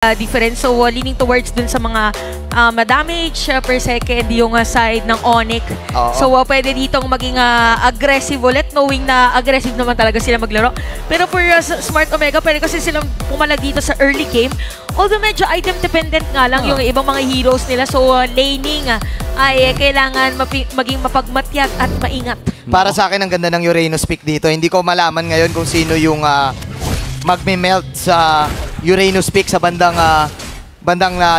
difference. So, leaning towards dun sa mga damage per second yung side ng Onyx. So, pwede ditong maging aggressive ulit, knowing na aggressive naman talaga sila maglaro. Pero for Smart Omega, pwede kasi silang pumalag dito sa early game. Although medyo item dependent nga lang yung ibang mga heroes nila. So, laning ay kailangan maging mapagmatyag at maingat. Para sa akin, ang ganda ng Uranus pick dito. Hindi ko malaman ngayon kung sino yung magme-melt sa Uranus pick sa bandang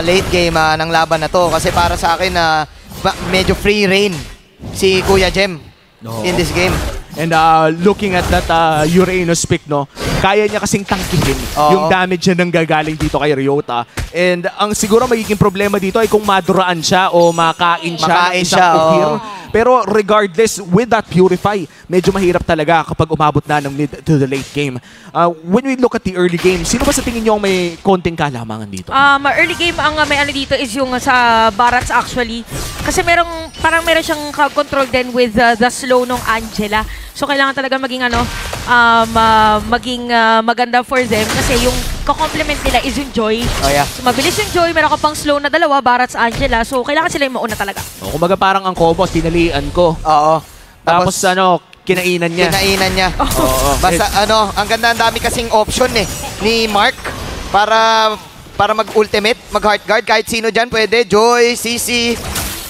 late game ng laban na to. Kasi para sa akin, medyo free reign si Kuya Jem in this game. And looking at that Uranus pick, no, kaya niya kasing tangkihin yung damage na nanggagaling dito kay Ryota. And ang siguro magiging problema dito ay kung maduraan siya o makain siya ng isang Ukir. Pero regardless, with that Purify, medyo mahirap talaga kapag umabot na ng mid to the late game. When we look at the early game, sino ba sa tingin nyo may konting kalamangan dito? Early game, ang may ano dito is yung sa Barats actually. Kasi parang meron siyang control din with the slow nung Angela. So kailangan talaga maging maganda for them kasi yung ka-complement nila is yung Joy. So mabilis yung Joy, meron ka pang slow na dalawa, Barats, Angela. So kailangan sila yung mauna talaga. Kumbaga parang ang combo, tinalian ko. Tapos kinainan niya. Basta ang ganda, ang dami kasing option ni Mark para mag-ultimate, mag-heart guard. Kahit sino dyan pwede, Joy, CC,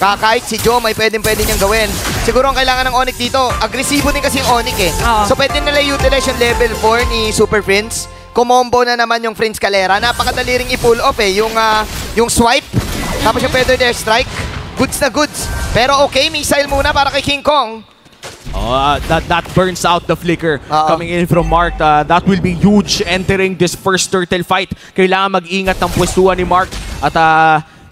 kahit si Joe may pwede niyang gawin. Siguro ang kailangan ng Onyx dito, agresibo din kasi yung Onyx So pwede nila utilize yung level 4 ni Super Prince. Kumombo na naman yung Prince Calera. Napakadali ring i-pull off yung swipe. Tapos yung Feather Air Strike. Goods na goods. Pero okay, missile muna para kay King Kong. That burns out the flicker coming in from Mark. That will be huge entering this first turtle fight. Kailangan mag-ingat ng pwestuhan ni Mark. At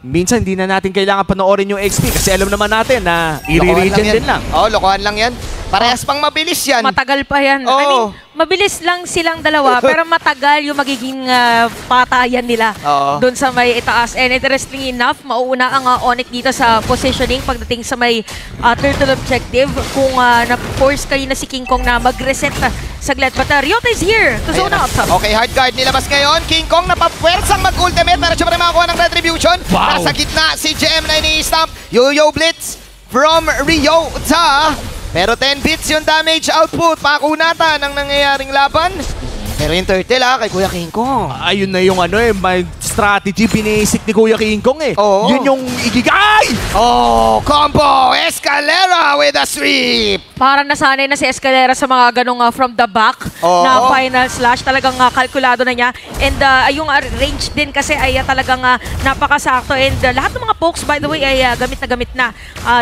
minsan hindi na natin kailangan panoorin yung XP kasi alam naman natin na i-regen din lang. Lokohan lang yan. Parehas pang mabilis yan. Matagal pa yan. I mean, mabilis lang silang dalawa pero matagal yung magiging patayan nila doon sa may itaas. And interestingly enough, mauuna ang Onyx dito sa positioning pagdating sa may turtle objective. Kung na-force kayo na si King Kong na mag-reset saglit. But Ryota is here to zone out. Okay, hard guard nilabas ngayon. King Kong napapwersang mag-ultimate. Pero syempre makakuha ng retribution. Nasa gitna si GM na ini-stamp. Yo-yo blitz from Ryota. Pero 10 bits yung damage output. Pakunatan ang nangyayaring laban. Pero yung turtle kay Kuya King Kong. Ayun na yung may strategy binisik ni Kuya King Kong Yun yung igigay! Combo! Escalera with a sweep! Parang nasanay na si Escalera sa mga ganong from the back na final slash. Talagang kalkulado na niya. And yung range din kasi ay talagang napakasakto. And lahat ng mga pokes, by the way, ay gamit na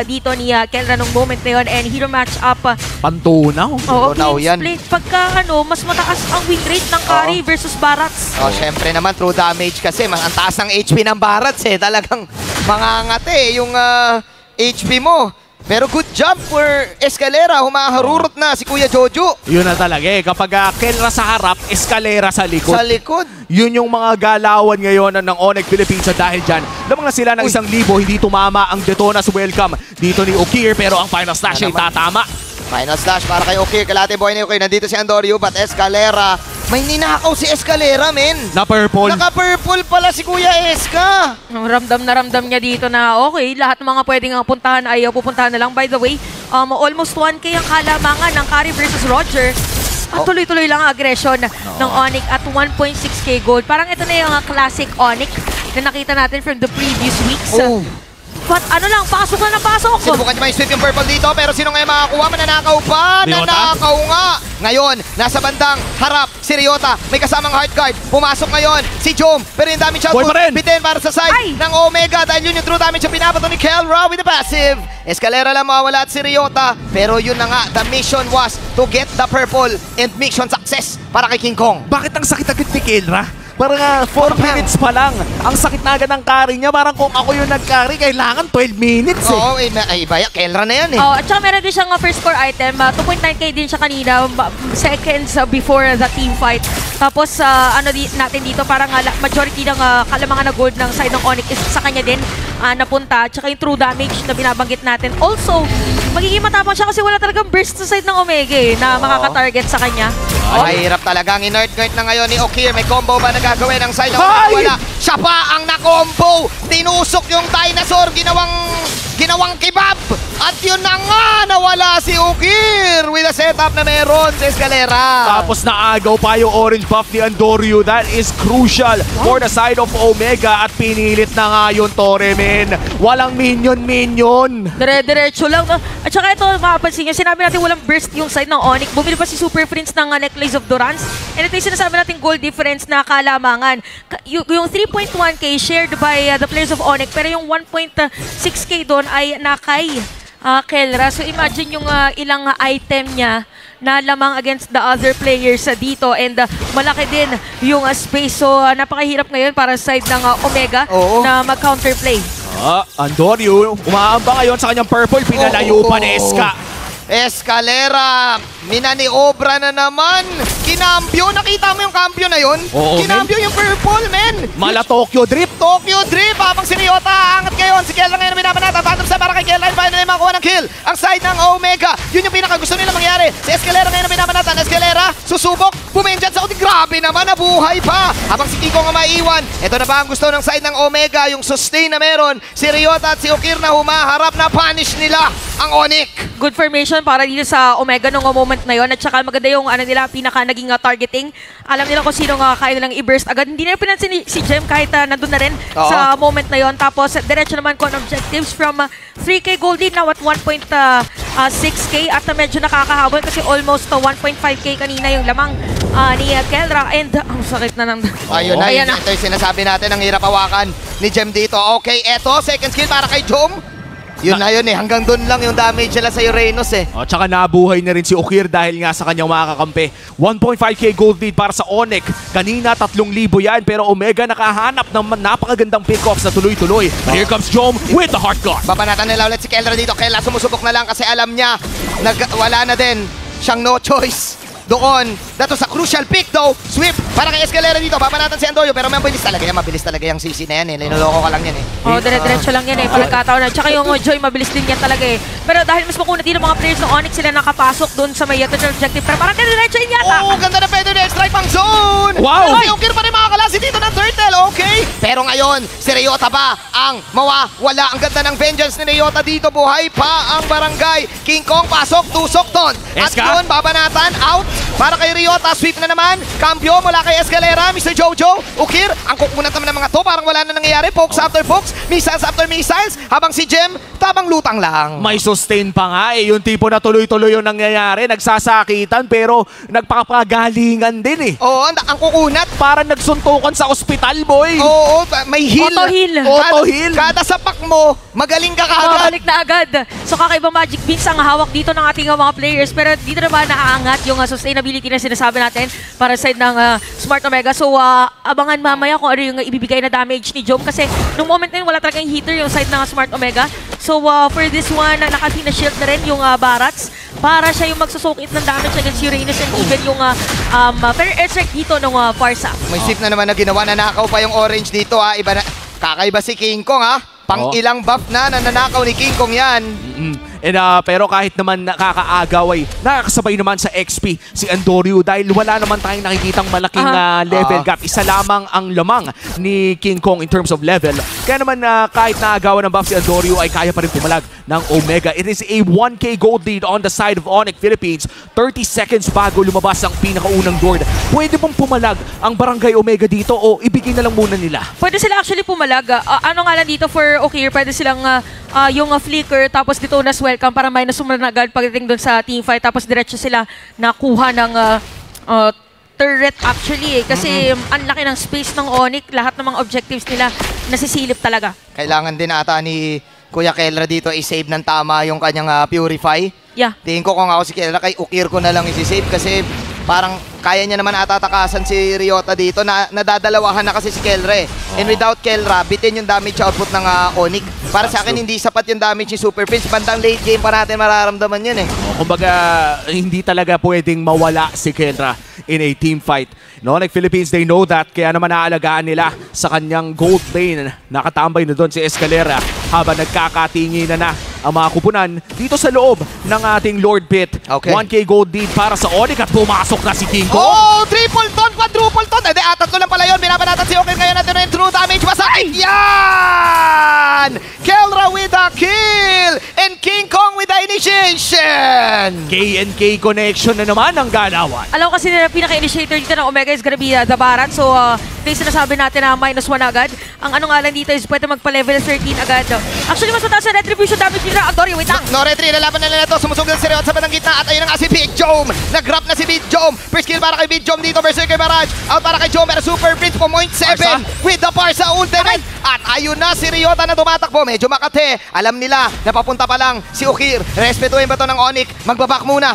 dito ni Kelra nung moment na yun. And hero match up. Pantunaw. Pantunaw yan. Pagka mas mataas ang win rate ng Carry versus Barats. Syempre naman, true damage kasi. Ang taas ng HP ng Barats Talagang mangangate yung HP mo. Pero good job for Escalera. Humaharurot na si Kuya Jojo. Yun na talaga Kapag Kelra sa harap, Escalera sa likod. Sa likod. Yun yung mga galawan ngayon ng Onyx Philippines. Dahil dyan, lamang na sila ng 1,000. Hindi tumama ang Detona's welcome dito ni Ukir. Pero ang final slash ay tatama. Final slash para kay Ukir. Kalate boy ni Ukir. Nandito si Andoryu. But Escalera, may ninakaw si Escalera, men. Na-purple. Naka-purple pala si Kuya Eska. Ramdam na ramdam niya dito na okay, lahat ng mga pwedeng puntahan ay pupuntahan na lang. By the way, almost 1K ang kalamangan ng Carry versus Roger. At tuloy-tuloy lang ang aggression ng Onyx at 1.6k gold. Parang ito na yung classic Onyx na nakita natin from the previous weeks. But pasok na pasok. Sinubukan niya may sweep yung purple dito, pero sino ngayon makakuha? Mananakaw pa! Nanakaw nga! Ngayon, nasa bandang harap si Ryota. May kasamang heart guard. Pumasok ngayon si Jom. Pero yung damage output, bitin para sa side ng Omega. Dahil yun yung true damage na pinapato ni Kelra with the passive. Escalera lang mawawala at si Ryota. Pero yun na nga, the mission was to get the purple and mission success para kay King Kong. Bakit ang sakit agad ni Kelra? Parang 4 minutes pa lang. Ang sakit na agad ng carry niya. Parang kung ako yung nag-carry, kailangan 12 minutes Ibaya, Kelra na yan at saka meron din siyang first score item. 2.9k din siya kanina, seconds before the team fight. Tapos natin dito, parang majority ng kalamangan na gold ng side ng Onyx is sa kanya din napunta. At saka yung true damage na binabanggit natin. Also, magiging matapang siya kasi wala talagang burst sa side ng Omega na makaka-target sa kanya. Mahirap talagang inert-nert na ngayon ni Okir. May combo ba na gagawin ang side ng Omega? Wala. Siya pa ang na-combo. Tinusok yung dinosaur. Ginawang kebab. At yun na nga, nawala si Okir with a setup na meron sa Escalera. Tapos naagaw pa yung orange buff ni Andoryu. That is crucial for the side of Omega. At pinilit na nga yung Toremen. Walang minion. Dire-diretso lang. At saka ito, makapansin nyo, sinabi natin walang burst yung side ng Onyx. Bumili pa si Super Prince ng Necklace of Durance. And ito yung sinasabi natin goal difference na kalamangan. Yung 3.1k shared by the players of Onyx, pero yung 1.6k doon ay nakay Kelra. So imagine yung ilang item niya na lamang against the other players dito, and malaki din yung space. So napakahirap ngayon para sa side ng Omega na mag-counterplay. Andoryu, umaamba ngayon sa kanyang purple. Pinalayo pa ni Eska. Escalera, minaniobra na naman. Kinambyo, nakita mo yung cambio na yun? Kinambyo yung purple, men. Mala Tokyo Drip. Tokyo Drip, habang si Ryota angat ngayon. Si Kelra ngayon minaman natin. Phantom Star para kay Kelra. Finally makuha ng kill. Ang side ng Omega. Yun yung pinakagusto nila mangyari. Si Escalera ngayon minaman natin. Escalera, susubok. Bumendyan sa Odi. Grabe naman, nabuhay pa. Habang si Kiko nga maiwan. Ito na ba ang gusto ng side ng Omega? Yung sustain na meron. Si Ryota at si Okir na humaharap na punish nila ang Onyx. Good formation para dito sa Omega nung moment na yon, at saka maganda yung nila pinaka naging targeting. Alam nila kung sino kaya nilang i-burst agad. Hindi nila pinansin si Jem kahit nandun na rin sa moment na yon. Tapos diretso naman ko ang objectives from 3k gold lead now at 1.6k at medyo nakakahabol kasi almost 1.5k kanina yung lamang ni Kelra, and ang sakit na ng... Ayun na, ito yung sinasabi natin, ang hirap hawakan ni Jem dito. Okay, eto, second skill para kay Jom. Yun na yun hanggang doon lang yung damage nila sa Uranus Tsaka nabuhay na rin si Okir dahil nga sa kanyang mga kakampi. 1.5k gold lead para sa Onyx. Kanina 3,000 yan, pero Omega nakahanap ng napakagandang pick-offs na tuloy-tuloy. Here comes Jom with the heart guard. Babanatan nila ulit si Kelra dito. Kelra sumusubok na lang kasi alam niya wala na din siyang no choice doon. That was a crucial pick though. Sweep para kay Escalera dito. Babanatan si Andoryu pero mabilis talaga yung CC na yan Ninuloko ka lang yan Dire-diretso lang yan palagkataon na. Tsaka yung Joy, mabilis din yan talaga Pero dahil mas makunat din mga players ng Onyx, sila nakapasok doon sa may yatod objective. Pero parang dire-diretso yun yata. Ganda na pwede na strike pang zone. Wow! Pero Okir pa rin makakalasi dito ng turtle. Okay. Pero ngayon, si Ryota ba ang mawawala? Ang ganda ng vengeance ni Ryota dito. Buhay pa ang barangay. King Kong pasok, tusok ton. At yun, babanatan out para kay Ryota. Sweep na naman. Cambio mula kay Escalera. Mr. Jojo. Okir, ang kukunat naman ng mga to. Parang wala na nangyayari. Pokes after pokes. Missiles after missiles. Habang si Jem, tabang lutang lang. May sustain pa nga yung tipo na tuloy-tuloy yung nangyayari. Nagsasakitan pero nagpapagalingan din ang kukunat. Parang nagsuntukan sa ospital, boy. May heal. Auto-heal. Kada sapak mo, magaling ka kagad. Balik na agad. So kakaibang magic beans ang hawak dito ng ating mga players. Pero dito na ba naaangat yung sustainability na sinasabi natin para sa side ng Smart Omega. So abangan mamaya kung ano yung ibibigay na damage ni Jom. Kasi nung moment na yun, wala talagang hitter yung side ng Smart Omega. So for this one, naka-fina shield na rin yung Barats para siya yung magsusukit ng damage against Uranus, and even yung fair airstrike dito ng Farsa. May sweep na naman na ginawa, nanakaw pa yung orange dito Iba na, kakaiba si King Kong Pang ilang buff na nananakaw ni King Kong yan. Pero kahit naman nakakaagaw ay nakakasabay naman sa XP si Andoryu dahil wala naman tayong nakikitang malaking level gap. Isa lamang ang lamang ni King Kong in terms of level. Kaya naman kahit naagawan ng buff si Andoryu ay kaya pa rin pumalag ng Omega. It is a 1k gold lead on the side of Onyx Philippines. 30 seconds bago lumabas ang pinakaunang door. Pwede bang pumalag ang Barangay Omega dito o ibigay na lang muna nila? Pwede sila actually pumalag. Ano nga lang dito for Okir, pwede silang yung flicker tapos dito na welcome para may nasumunod na agad pagdating doon sa teamfight, tapos diretso sila nakuha ng turret actually kasi ang laki ng space ng Onyx, lahat ng mga objectives nila nasisilip talaga. Kailangan din ata ni Kuya Kelra dito i-save ng tama yung kanyang Purify. Tingin ko kung ako si Kelra, kay Okir ko na lang i-save kasi parang kaya niya naman atatakasan si Ryota dito. Nadadalawahan na kasi si Kelra And without Kelra, bitin yung damage output ng Onyx. Para sa akin, hindi sapat yung damage ni Super Prince. Bandang late game pa natin mararamdaman yun Kumbaga, hindi talaga pwedeng mawala si Kelra in a team fight. Onyx Philippines, they know that. Kaya naman naalagaan nila sa kanyang gold lane. Nakatambay na doon si Escalera. habang nagkakatinginan na ang mga kupunan dito sa loob ng ating Lord Pit. Okay. 1K gold lead para sa Onyx at pumasok na si King Kong. Oh, triple ton, quadruple ton. Hindi, tatlo lang pala yun. Binabanatan si Oker ngayon natin yung true damage. Masakit yan! Kelra with a kill! And King Kong with the initiation! K&K connection na naman ang galawan. Alam ko kasi nila pinaka-initiator dito ng Omega is gonna be the Barat. So, please sinasabi natin na -1 agad. Ang ano nga lang dito is pwede magpa-level 13 agad. Actually, mas mataas na retribution damage dito. Dory, wait lang. No retry, nalaban na nila ito. Sumusugod si Riot sa bandang gitna. At ayun na nga si Big Jome. Nag-grab na si Big Jome. First kill para kay Big Jome dito versus kay Barrage. Out para kay Jome. Pero Super Prince po 0.7 with the Parsa ultimate. At ayun na si Ryota na tumatakbo. Medyo makate. Alam nila na papunta pa lang si Ukir. Respetuhin ba ito ng Onyx? Magbaback muna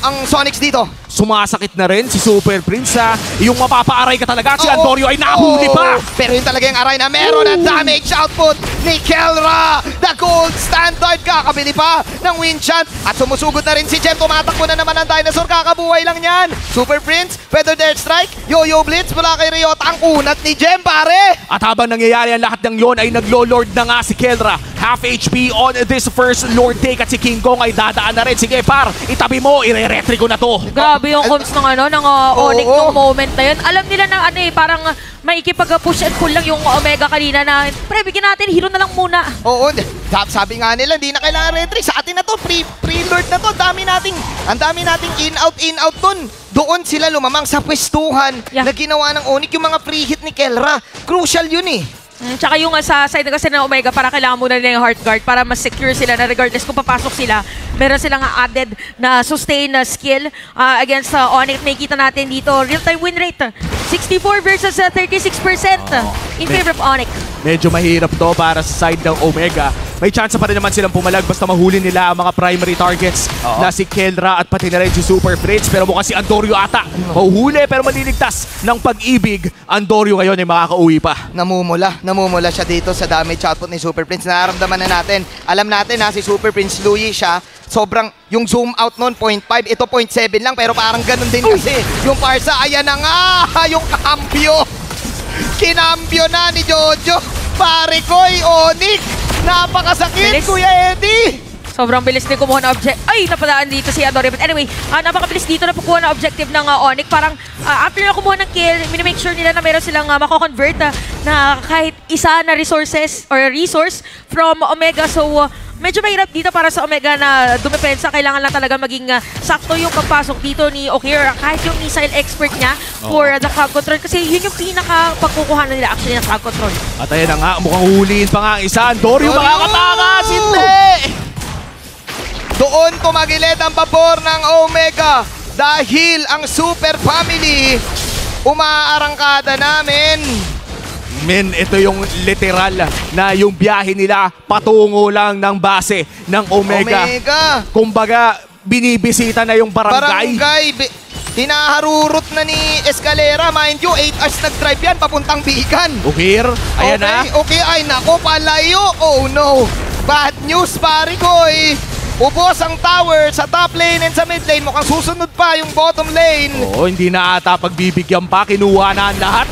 ang Sonics dito. Sumasakit na rin si Super Prince. Yung mapapaaray ka talaga. Si Andorio ay nahuli pa. Pero yun talaga yung aray na meron na damage output ni Kelra. The gold standard. Kakabili pa ng win chant. At sumusugod na rin si Jem. Tumatakbo na naman ang dinosaur. Kakabuhay lang yan. Super Prince, Feather Dare Strike, Yo-Yo Blitz mula kay Ryota. Ang kunat ni Jem, pare. At habang nangyayari ang lahat ng yon ay naglo-lord na nga si Kelra. Half HP on this first Lord take at si King Kong ay dadaan na rin. Sige par, itabi mo, ire-retry ko na to. Grabe yung comms ng Onyx nung moment na yun. Alam nila na parang maikipag-push and pull lang yung Omega kanina na pre, bigyan natin, hero na lang muna. Oo, sabi nga nila, hindi na kailangan retry. Sa atin na to, pre-lord na to. Ang dami nating in-out dun. Doon sila lumamang sa pwestuhan na ginawa ng Onyx yung mga pre-hit ni Kelra. Crucial yun eh. Tsaka yung sa side na kasi ng Omega, para kailangan muna nila yung heart guard para mas secure sila na regardless kung papasok sila, meron silang added na sustain na skill against Onyx. Nakikita natin dito, real-time win rate, 64 versus 36% in favor of Onyx. Medyo mahirap to para sa side ng Omega. May chance pa rin naman silang pumalag basta mahuli nila ang mga primary targets na si Kelra at pati na rin si Super Prince. Pero mukhang si Andorio ata mahuhuli pero maliligtas ng pag-ibig. Andorio ngayon ay makakauwi pa. Namumula siya dito sa damage output ni Super Prince. Nararamdaman na natin. Alam natin na si Super Prince Louis siya. Sobrang, yung zoom out nun, 0.5. Ito 0.7 lang pero parang ganun din kasi. Yung Parsa, ayan na nga! Yung kambyo! Kinambyo na ni Jojo! Pare ko'y Onyx! Napakasakit, Bilis. Kuya Eddie! Sobrang bilis din kumuha ng object. Ay, napadaan dito si Andorio. But anyway, napakabilis dito na pagkuha ng objective ng Onyx. Parang after na kumuha ng kill, minimake sure nila na meron silang mako-convert na kahit isa na resource from Omega. So, medyo mahirap dito para sa Omega na dumepensa. Kailangan lang talaga maging sakto yung pagpasok dito ni Okir. Kahit yung missile expert niya for the crowd control. Kasi yun yung pinaka-pagkukuhanan nila actually ng crowd control. At ayan na nga, mukhang huliin pa nga ang isa. Andorio makakatakas! Hindi! Doon tumagilid ang pabor ng Omega dahil ang Super Family umaarangkada namin. Men, ito yung literal na yung biyahe nila patungo lang ng base ng Omega. Kumbaga, binibisita na yung barangay. Hinaharurot na ni Escalera. Mind you, 8 hours nag-drive yan papuntang Bigan. Ukir, ayan na. Okay, ay nako, palayo. Oh no. Bad news, pare ko eh. Ubos ang tower sa top lane and sa mid lane. Mukhang susunod pa yung bottom lane. Oo, hindi na ata pagbibigyan pa. Kinuha na ang lahat.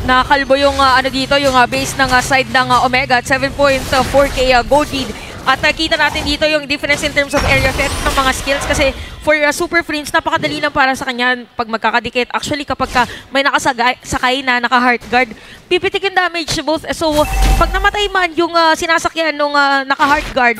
Nakakalbo yung dito, yung base ng side ng Omega at 7.4k gold lead. At kita natin dito yung difference in terms of area effect ng mga skills kasi for Super Prince, napakadali lang para sa kanya pag magkakadikit. Actually, kapag may nakasakay na naka-heart guard, pipitikin damage both. So, pag namatay man yung sinasakyan nung naka-heart guard,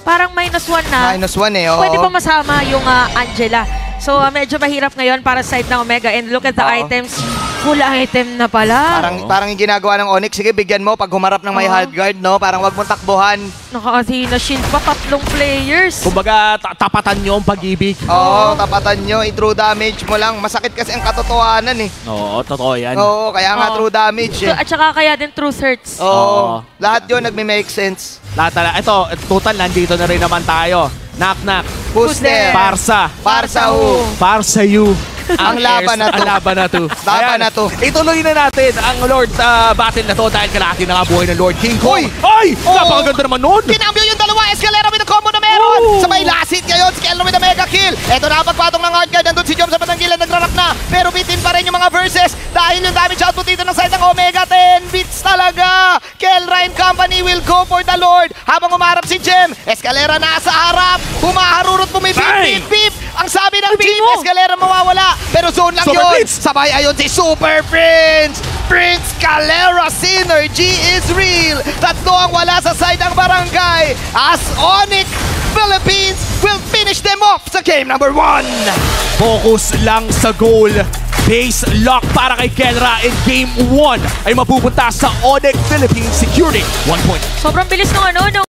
parang -1 na. -1 eh, oo. Pwede pa masama yung Angela. So, medyo mahirap ngayon para sa side ng Omega. And look at the items. Full item na pala. Parang yung ginagawa ng Onyx. Sige, bigyan mo pag humarap ng may hard guard, no? Parang wag mong takbuhan. Naka-Athena shield pa, 3 players. Kumbaga, tapatan nyo ang pag-ibig. Oo, tapatan nyo. I-true damage mo lang. Masakit kasi ang katotohanan eh. Oo, totoo yan. Oo, kaya nga true damage eh. At saka kaya din truth hurts. Oo. Lahat yun nagme-make sense. Ito, total, nandito na rin naman tayo. Knock-knock. Who's there? Parsa. Parsa who? Parsa you. Ang laban na to. Ang laban na to. Laban na to. Ituloy na natin ang Lord battle na to dahil kalahati na nga buhay ng Lord King Kong. Ay! Napakaganda naman nun! Kinambyo yung dalawa. Escalera with the combo na meron. Sabay lasit ngayon. Escalera with the mega kill. Ito na pagpatong ng hard guard. Nandun si Jom sa patanggilan. Nagrarap na. Pero bitin pa rin yung mga verses. Dahil yung damage output dito ng side ng Omega. 10 bits talaga. Kelra and company. company will go for the Lord. Habang umarap si Jem, Escalera nasa harap. Humaharurot mo may beep. Ang sabi ng Team Escalera mawawala. Pero zone lang yun. Sabay ayon si Super Prince. Prince Calera synergy is real. Tatlo ang wala sa side ng barangay. As Onyx Philippines will finish them off sa game number 1. Focus lang sa goal. Base lock para kay Kelra in game 1 ay mapupunta sa Onyx Philippines securing 1 point. Sobrang bilis ng